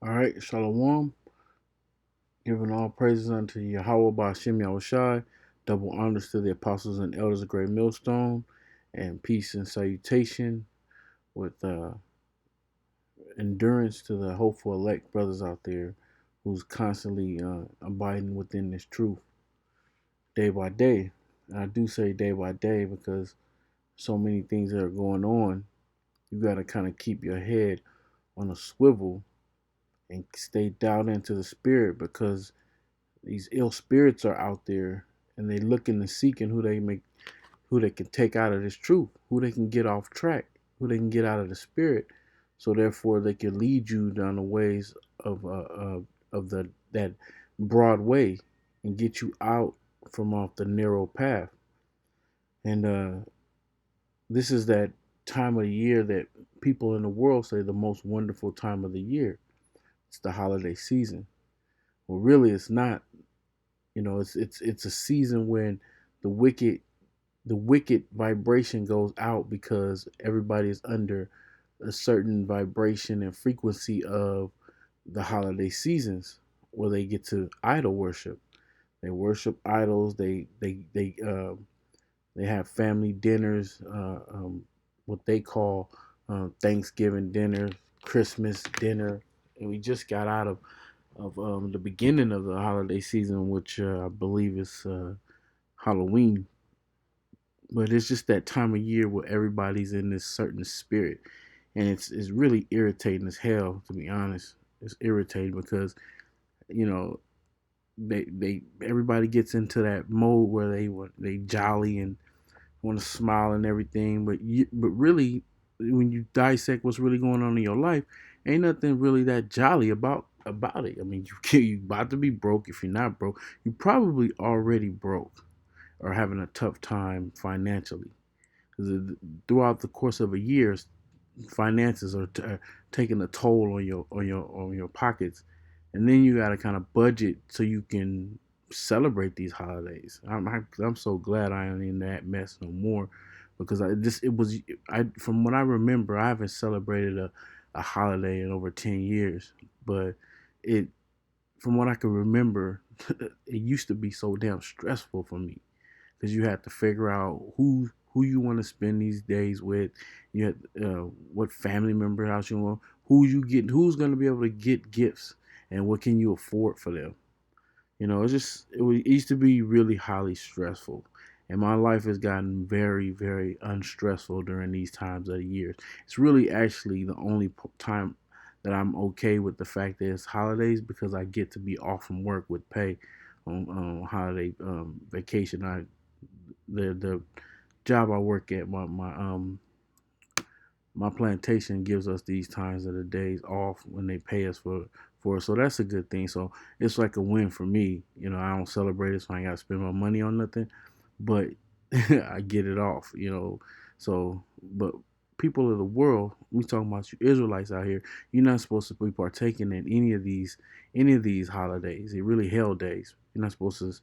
All right, Shalom. Giving all praises unto Yahweh Ba'Shem Yahushai. Double honors to the apostles and elders of Great Millstone. And peace and salutation with endurance to the hopeful elect brothers out there who's constantly abiding within this truth day by day. And I do say day by day because so many things that are going on. You got to kind of keep your head on a swivel and stay dialed into the spirit because these ill spirits are out there and they looking and seeking who they can take out of this truth, who they can get off track, who they can get out of the spirit, so therefore they can lead you down the ways of the that broad way and get you out from off the narrow path. And this is that time of the year that people in the world say the most wonderful time of the year. It's the holiday season. Well, really, it's not. It's a season when the wicked the wicked vibration goes out because everybody is under a certain vibration and frequency of the holiday seasons where they get to idol worship. They worship idols. They have family dinners, what they call Thanksgiving dinner, Christmas dinner, and we just got out of the beginning of the holiday season, which I believe is Halloween. But it's just that time of year where everybody's in this certain spirit, and it's really irritating as hell, to be honest. It's irritating because you know they everybody gets into that mode where they jolly and want to smile and everything, but really when you dissect what's really going on in your life, ain't nothing really that jolly about it. I mean, you about to be broke. If you're not broke, you probably already broke or having a tough time financially. Because throughout the course of a year, finances are taking a toll on your pockets, and then you got to kind of budget so you can celebrate these holidays. I'm so glad I ain't in that mess no more, because I from what I remember, I haven't celebrated a holiday in over 10 years, but it from what I can remember, it used to be so damn stressful for me because you have to figure out who you want to spend these days with. You have what family member house you want, who's going to be able to get gifts, and what can you afford for them. It used to be really highly stressful, and my life has gotten very very unstressful during these times of the year. It's really actually the only time that I'm okay with the fact that it's holidays because I get to be off from work with pay on holiday vacation. The job I work at, my plantation gives us these times of the days off when they pay us for it. So that's a good thing. So it's like a win for me. I don't celebrate it, so I ain't got to spend my money on nothing, but I get it off. So but people of the world, we talking about you Israelites out here. You're not supposed to be partaking in any of these holidays. They're really hell days. You're not supposed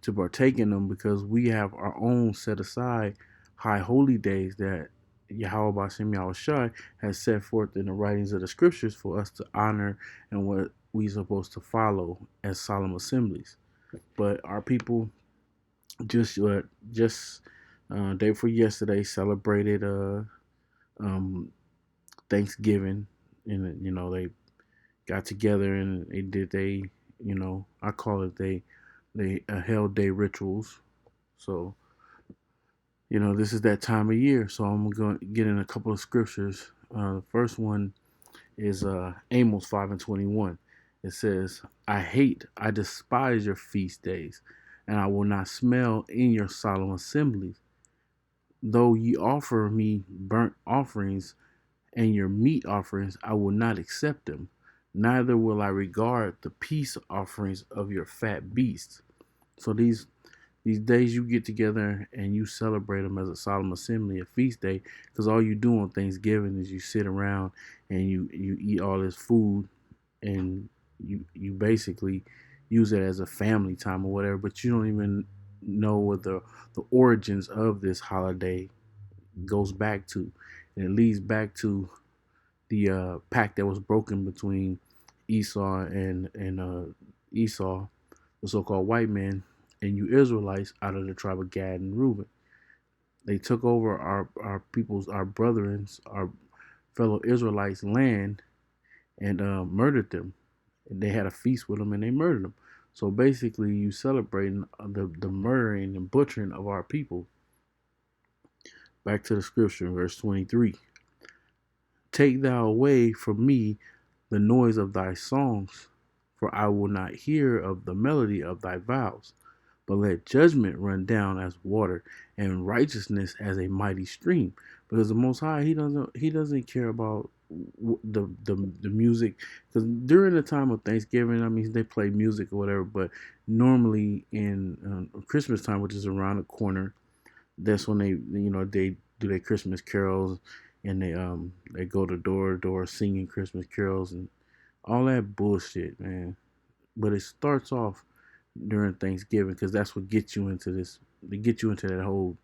to partake in them because we have our own set aside high holy days that Yahweh Bashem Yahushai has set forth in the writings of the scriptures for us to honor and what we supposed to follow as solemn assemblies. But our people just day before yesterday celebrated um, Thanksgiving, and they got together and they did I call it they hell day rituals. So this is that time of year. So I'm going to get in a couple of scriptures. The first one is Amos 5:21. It says, I despise your feast days, and I will not smell in your solemn assemblies. Though ye offer me burnt offerings and your meat offerings, I will not accept them. Neither will I regard the peace offerings of your fat beasts. So these days you get together and you celebrate them as a solemn assembly, a feast day, because all you do on Thanksgiving is you sit around and you eat all this food, and you basically use it as a family time or whatever, but you don't even know what the origins of this holiday goes back to. And it leads back to the pact that was broken between Esau and Esau, the so-called white man, and you Israelites out of the tribe of Gad and Reuben. They took over our people's, our brethren's, our fellow Israelites' land and murdered them. And they had a feast with them and they murdered them. So basically, you celebrating the murdering and butchering of our people. Back to the scripture, verse 23. Take thou away from me the noise of thy songs, for I will not hear of the melody of thy vows. But let judgment run down as water, and righteousness as a mighty stream. Because the Most High, he doesn't care about the music. Because during the time of Thanksgiving, I mean, they play music or whatever. But normally in Christmas time, which is around the corner, that's when they do their Christmas carols, and they go to door to door singing Christmas carols and all that bullshit, man. But it starts off during Thanksgiving because that's what gets you into this. They get you into that whole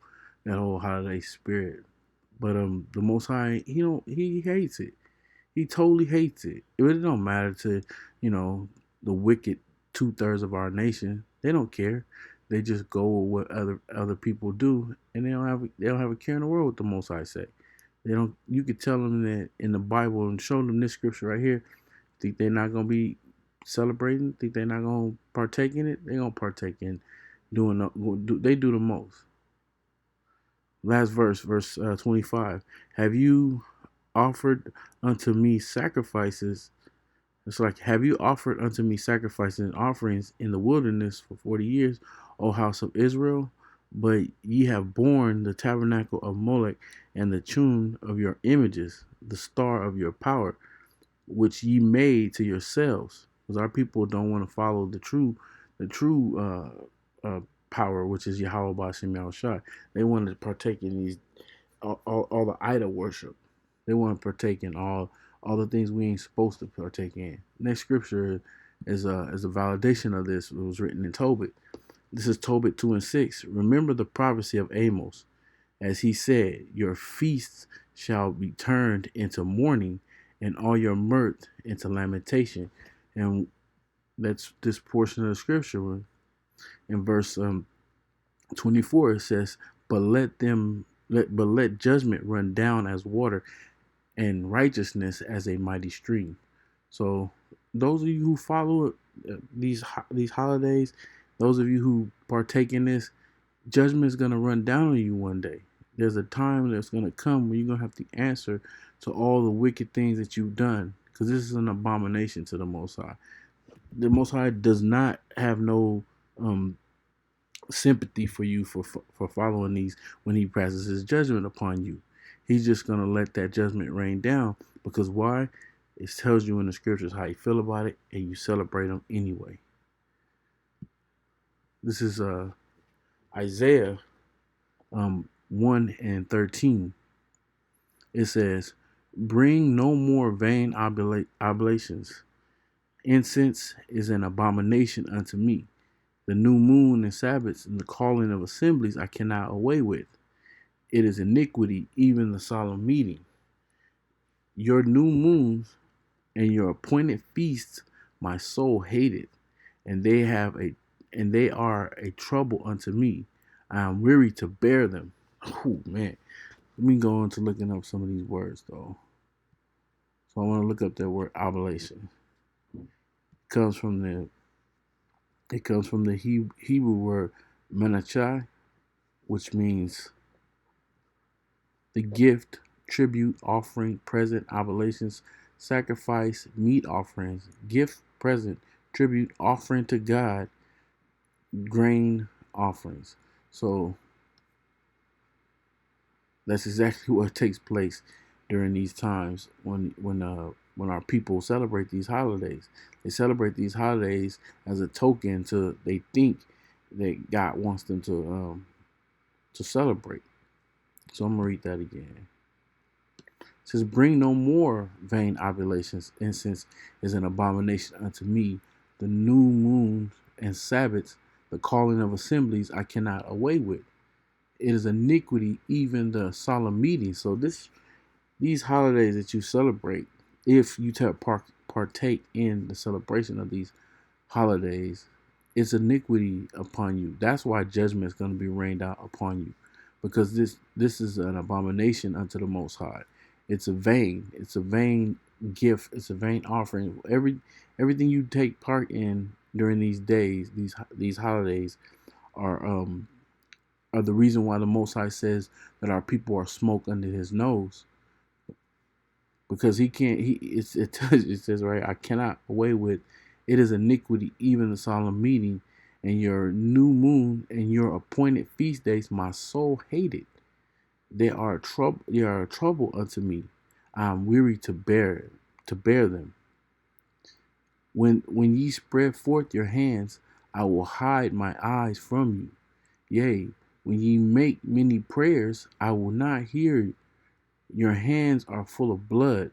holiday spirit. But the Most High, he hates it. He totally hates it. It really don't matter to you know the wicked 2/3 of our nation. They don't care. They just go with what other people do, and they don't have a care in the world what the Most High say. They don't. You could tell them that in the Bible and show them this scripture right here. Think they're not gonna be celebrating? Think they're not gonna partake in it? They gonna partake in doing. They do the most. Last verse 25. Have you offered unto me sacrifices? It's like, have you offered unto me sacrifices and offerings in the wilderness for 40 years, O house of Israel? But ye have borne the tabernacle of Molech and the tune of your images, the star of your power, which ye made to yourselves. Because our people don't want to follow the true power, which is Yahweh Bashim Yahushua. They want to partake in these all the idol worship. They want to partake in all the things we ain't supposed to partake in. Next scripture is a validation of this. It was written in Tobit. This is Tobit 2:6. Remember the prophecy of Amos, as he said, your feasts shall be turned into mourning, and all your mirth into lamentation. And that's this portion of the scripture. In verse 24, it says, but let judgment run down as water, and righteousness as a mighty stream. So those of you who follow these holidays, those of you who partake in this, judgment is gonna run down on you one day. There's a time that's gonna come when you're gonna have to answer to all the wicked things that you've done, because this is an abomination to the Most High. The Most High does not have no um, sympathy for you for following these when He passes His judgment upon you. He's just gonna let that judgment rain down, because why? It tells you in the scriptures how you feel about it, and you celebrate them anyway. This is Isaiah 1:13. It says, "Bring no more vain oblations. Incense is an abomination unto me. The new moon and Sabbaths and the calling of assemblies I cannot away with. It is iniquity, even the solemn meeting. Your new moons and your appointed feasts my soul hated, and they are a trouble unto me. I am weary to bear them." Oh man. Let me go into looking up some of these words though. So I want to look up that word oblation. It comes from the Hebrew word menachai, which means the gift, tribute, offering, present, oblations, sacrifice, meat offerings, gift, present, tribute, offering to God, grain offerings. So that's exactly what takes place during these times when our people celebrate these holidays. They celebrate these holidays as a token to they think that God wants them to celebrate. So I'm gonna read that again. It says, "Bring no more vain oblations. Incense is an abomination unto me. The new moons and Sabbaths, the calling of assemblies, I cannot away with. It is iniquity, even the solemn meeting." So these holidays that you celebrate, if you partake in the celebration of these holidays, it's iniquity upon you. That's why judgment is going to be rained out upon you, because this is an abomination unto the Most High. It's a vain gift. It's a vain offering. Everything you take part in during these days, these holidays, are the reason why the Most High says that our people are smoke under His nose, because He can't. It says right, I cannot away with. It is iniquity, even the solemn meeting, and your new moon and your appointed feast days. My soul hated. They are trouble. They are a trouble unto me. I am weary to bear them. When ye spread forth your hands, I will hide my eyes from you. Yea, when ye make many prayers, I will not hear. Your hands are full of blood.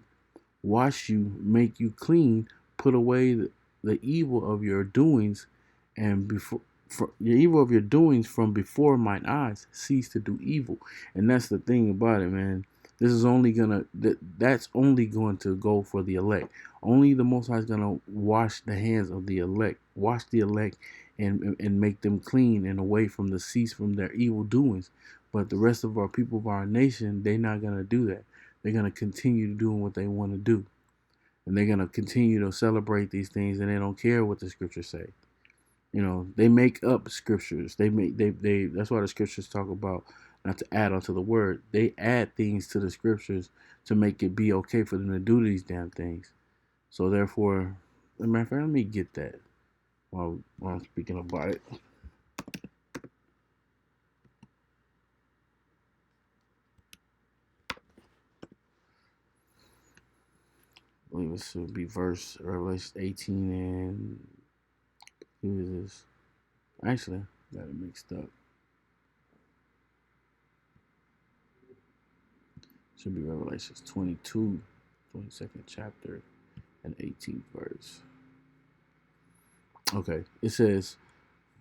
Wash you, make you clean, put away the evil of your doings, and before for the evil of your doings from before mine eyes, cease to do evil. And that's the thing about it, man. This is only gonna that's only going to go for the elect. Only the Most High is gonna wash the hands of the elect, wash the elect, and make them clean and away from the cease from their evil doings. But the rest of our people of our nation, they're not gonna do that. They're gonna continue doing what they want to do, and they're gonna continue to celebrate these things, and they don't care what the scriptures say. You know, they make up scriptures. They that's why the scriptures talk about not to add onto the word. They add things to the scriptures to make it be okay for them to do these damn things. So therefore, as a matter of fact, let me get that while I'm speaking about it. I believe it should be verse Revelation 18 and who is this? Actually, got it mixed up. Should be Revelations 22, 22nd chapter and 18th verse. Okay, it says,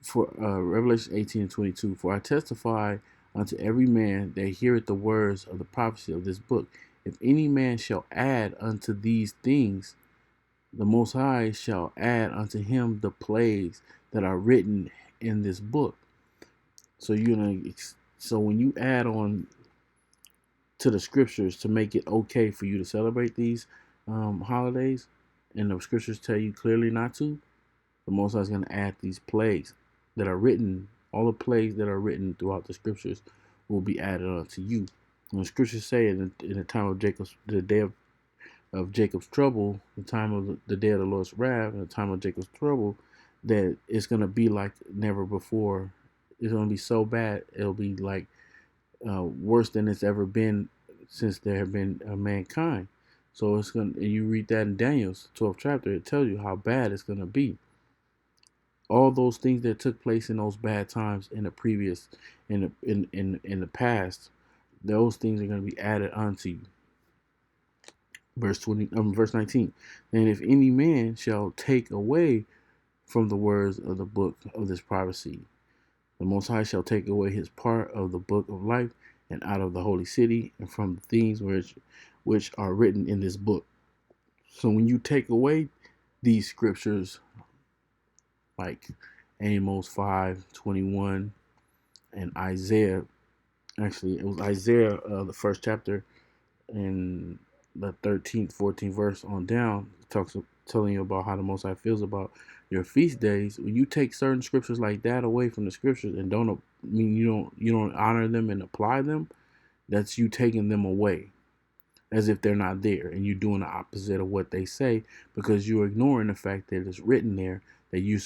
for Revelation 18 and 22, for I testify unto every man that heareth the words of the prophecy of this book. If any man shall add unto these things, the Most High shall add unto him the plagues that are written in this book. So so when you add on to the scriptures to make it okay for you to celebrate these holidays, and the scriptures tell you clearly not to, the Most High is going to add these plagues that are written. All the plagues that are written throughout the scriptures will be added unto you. And the scriptures say in the time of Jacob's, the day of Jacob's trouble, the time of the day of the Lord's wrath, and the time of Jacob's trouble, that it's going to be like never before. It's going to be so bad, it'll be like worse than it's ever been since there have been mankind. So it's going to, you read that in Daniel's 12th chapter, it tells you how bad it's going to be. All those things that took place in those bad times in the previous, in the past, those things are going to be added onto you. Verse 19. And if any man shall take away from the words of the book of this prophecy, the Most High shall take away his part of the book of life, and out of the holy city, and from the things which are written in this book. So when you take away these scriptures, like Amos 5:21 and Isaiah, actually it was Isaiah, the first chapter, and the 13th, 14th verse on down, talks telling you about how the Most High feels about your feast days. When you take certain scriptures like that away from the scriptures and you don't honor them and apply them, that's you taking them away as if they're not there, and you're doing the opposite of what they say, because you're ignoring the fact that it's written there that you're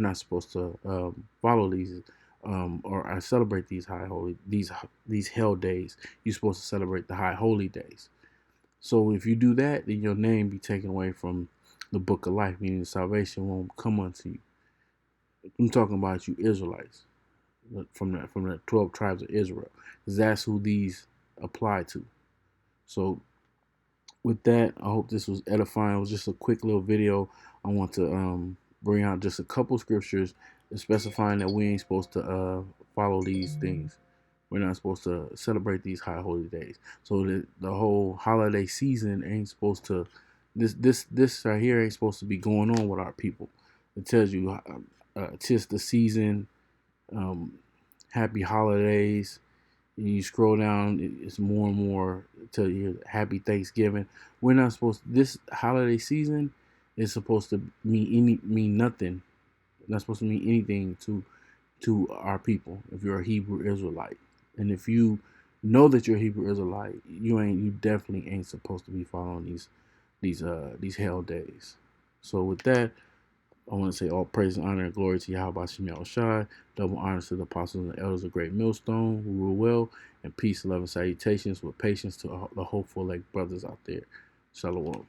not supposed to follow these or celebrate these these hell days. You're supposed to celebrate the high holy days. So if you do that, then your name be taken away from the book of life, meaning salvation won't come unto you. I'm talking about you Israelites from the 12 tribes of Israel, because that's who these apply to. So with that, I hope this was edifying. It was just a quick little video. I want to bring out just a couple scriptures specifying that we ain't supposed to follow these things. We're not supposed to celebrate these high holy days. So the whole holiday season ain't supposed to This right here ain't supposed to be going on with our people. It tells you, tis the season, um, happy holidays. And you scroll down, it's more and more tell you happy Thanksgiving. We're not supposed this holiday season is supposed to mean nothing. Not supposed to mean anything to our people if you're a Hebrew Israelite. And if you know that you're a Hebrew Israelite, you definitely ain't supposed to be following these hell days. So with that, I want to say all praise and honor and glory to Yahweh Shemel Shai, double honors to the apostles and elders of Great Millstone who rule well, and peace, love, and salutations with patience to the hopeful like brothers out there. Shalom.